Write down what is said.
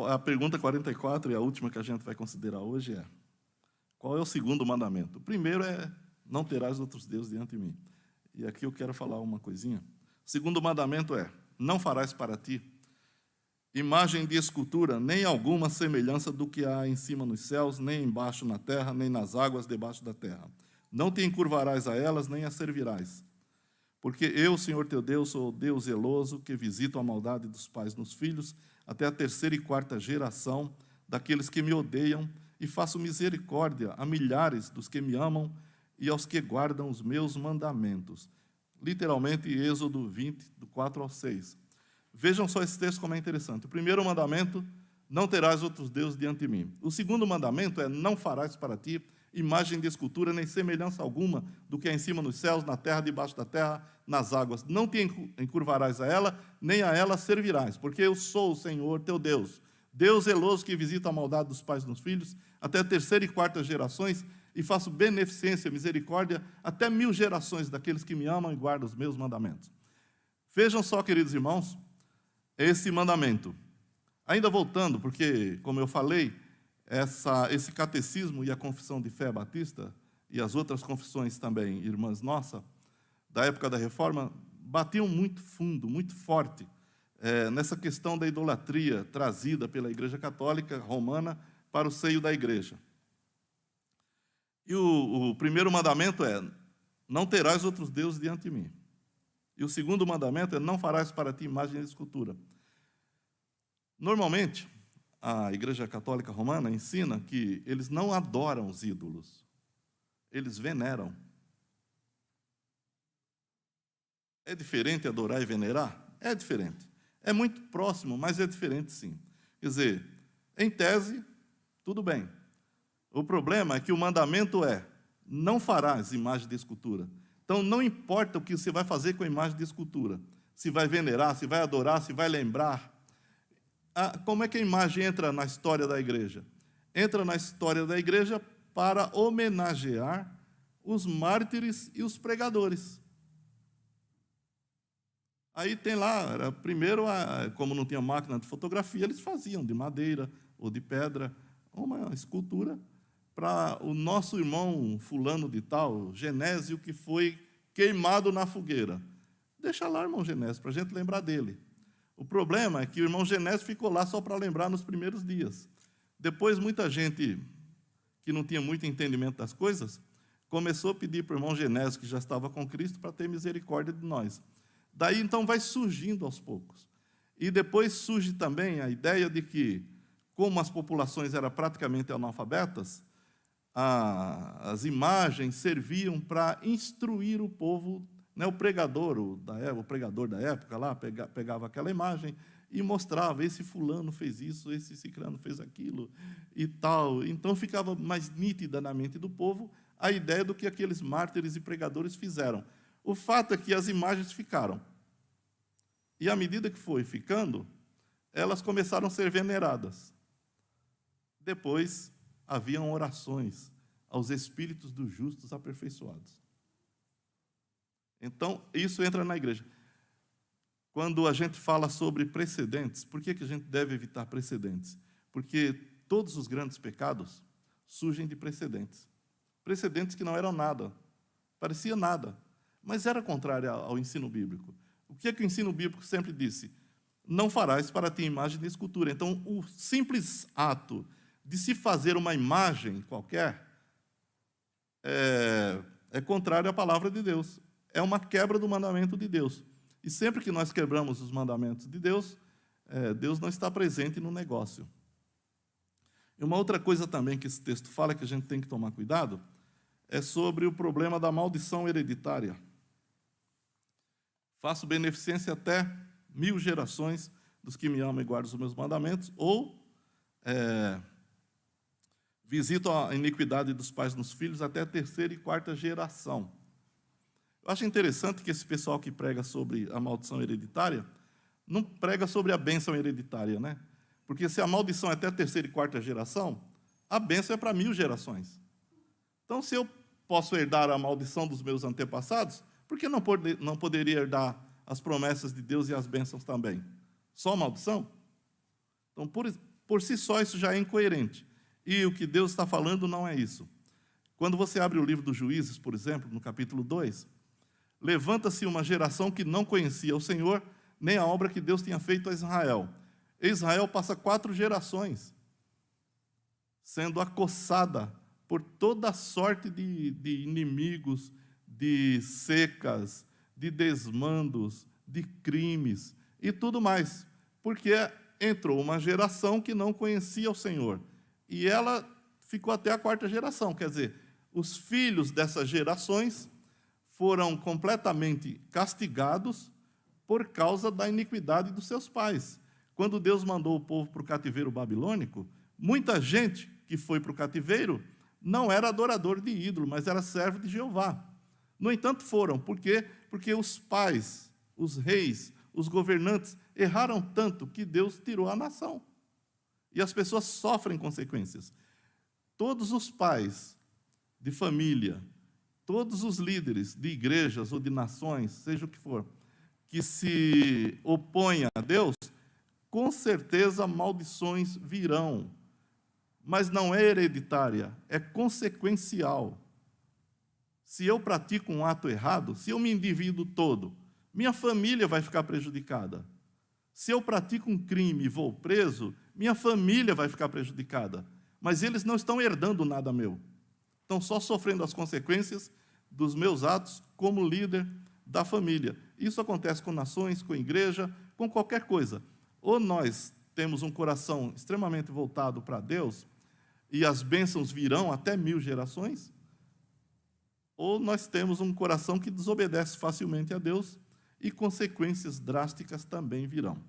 a pergunta 44, e a última que a gente vai considerar hoje é: qual é o segundo mandamento? O primeiro é: não terás outros deuses diante de mim. E aqui eu quero falar uma coisinha. O segundo mandamento é: não farás para ti imagem de escultura, nem alguma semelhança do que há em cima nos céus, nem embaixo na terra, nem nas águas debaixo da terra. Não te encurvarás a elas, nem as servirás. Porque eu, Senhor teu Deus, sou o Deus zeloso, que visito a maldade dos pais nos filhos, até a terceira e quarta geração daqueles que me odeiam, e faço misericórdia a milhares dos que me amam e aos que guardam os meus mandamentos. Literalmente, Êxodo 20, do 4 ao 6. Vejam só esse texto como é interessante. O primeiro mandamento: não terás outros deuses diante de mim. O segundo mandamento é: não farás para ti imagem de escultura, nem semelhança alguma do que há em cima nos céus, na terra, debaixo da terra, nas águas. Não te encurvarás a ela, nem a ela servirás, porque eu sou o Senhor teu Deus, Deus zeloso, que visita a maldade dos pais nos filhos, até a terceira e quarta gerações, e faço beneficência, misericórdia, até 1000 gerações daqueles que me amam e guardam os meus mandamentos. Vejam só, queridos irmãos, esse mandamento. Ainda voltando, porque, como eu falei, esse catecismo e a confissão de fé batista, e as outras confissões também, irmãs nossas, da época da Reforma, batiam muito fundo, muito forte, nessa questão da idolatria trazida pela Igreja Católica Romana para o seio da Igreja. E o primeiro mandamento é: não terás outros deuses diante de mim. E o segundo mandamento é: não farás para ti imagem de escultura. Normalmente, a Igreja Católica Romana ensina que eles não adoram os ídolos, eles veneram. É diferente adorar e venerar? É diferente. É muito próximo, mas é diferente sim. Quer dizer, em tese, tudo bem. O problema é que o mandamento é: não farás imagem de escultura. Então, não importa o que você vai fazer com a imagem de escultura, se vai venerar, se vai adorar, se vai lembrar. Como é que a imagem entra na história da igreja? Entra na história da igreja para homenagear os mártires e os pregadores. Aí tem lá, primeiro, como não tinha máquina de fotografia, eles faziam de madeira ou de pedra uma escultura para o nosso irmão fulano de tal, Genésio, que foi queimado na fogueira. Deixa lá, irmão Genésio, para a gente lembrar dele. O problema é que o irmão Genésio ficou lá só para lembrar nos primeiros dias. Depois, muita gente que não tinha muito entendimento das coisas começou a pedir para o irmão Genésio, que já estava com Cristo, para ter misericórdia de nós. Daí, então, vai surgindo aos poucos. E depois surge também a ideia de que, como as populações eram praticamente analfabetas, as imagens serviam para instruir o povo, né? O pregador da época lá pegava aquela imagem e mostrava: esse fulano fez isso, esse ciclano fez aquilo e tal. Então ficava mais nítida na mente do povo a ideia do que aqueles mártires e pregadores fizeram. O fato é que as imagens ficaram. E à medida que foi ficando, elas começaram a ser veneradas. Depois, haviam orações aos espíritos dos justos aperfeiçoados. Então, isso entra na igreja. Quando a gente fala sobre precedentes, por que a gente deve evitar precedentes? Porque todos os grandes pecados surgem de precedentes. Precedentes que não eram nada, parecia nada, mas era contrário ao ensino bíblico. O que o ensino bíblico sempre disse? Não farás para ti imagem de escultura. Então, o simples ato de se fazer uma imagem qualquer é contrário à palavra de Deus. É uma quebra do mandamento de Deus. E sempre que nós quebramos os mandamentos de Deus, Deus não está presente no negócio. E uma outra coisa também que esse texto fala, que a gente tem que tomar cuidado, é sobre o problema da maldição hereditária. Faço beneficência até 1000 gerações dos que me amam e guardam os meus mandamentos, ou visito a iniquidade dos pais nos filhos até a terceira e quarta geração. Eu acho interessante que esse pessoal que prega sobre a maldição hereditária não prega sobre a bênção hereditária, né? Porque se a maldição é até a terceira e quarta geração, a bênção é para 1000 gerações. Então, se eu posso herdar a maldição dos meus antepassados, por que não poderia herdar as promessas de Deus e as bênçãos também? Só maldição? Então, por si só, isso já é incoerente. E o que Deus está falando não é isso. Quando você abre o livro dos Juízes, por exemplo, no capítulo 2, levanta-se uma geração que não conhecia o Senhor, nem a obra que Deus tinha feito a Israel. Israel passa 4 gerações sendo acossada por toda sorte de inimigos, de secas, de desmandos, de crimes e tudo mais, porque entrou uma geração que não conhecia o Senhor, e ela ficou até a 4ª geração, quer dizer, os filhos dessas gerações foram completamente castigados por causa da iniquidade dos seus pais. Quando Deus mandou o povo para o cativeiro babilônico, muita gente que foi para o cativeiro não era adorador de ídolo, mas era servo de Jeová. No entanto, foram. Por quê? Porque os pais, os reis, os governantes erraram tanto que Deus tirou a nação. E as pessoas sofrem consequências. Todos os pais de família, todos os líderes de igrejas ou de nações, seja o que for, que se opõem a Deus, com certeza maldições virão. Mas não é hereditária, é consequencial. Se eu pratico um ato errado, se eu me endivido todo, minha família vai ficar prejudicada. Se eu pratico um crime e vou preso, minha família vai ficar prejudicada. Mas eles não estão herdando nada meu. Estão só sofrendo as consequências dos meus atos como líder da família. Isso acontece com nações, com igreja, com qualquer coisa. Ou nós temos um coração extremamente voltado para Deus, e as bênçãos virão até 1000 gerações, ou nós temos um coração que desobedece facilmente a Deus, e consequências drásticas também virão.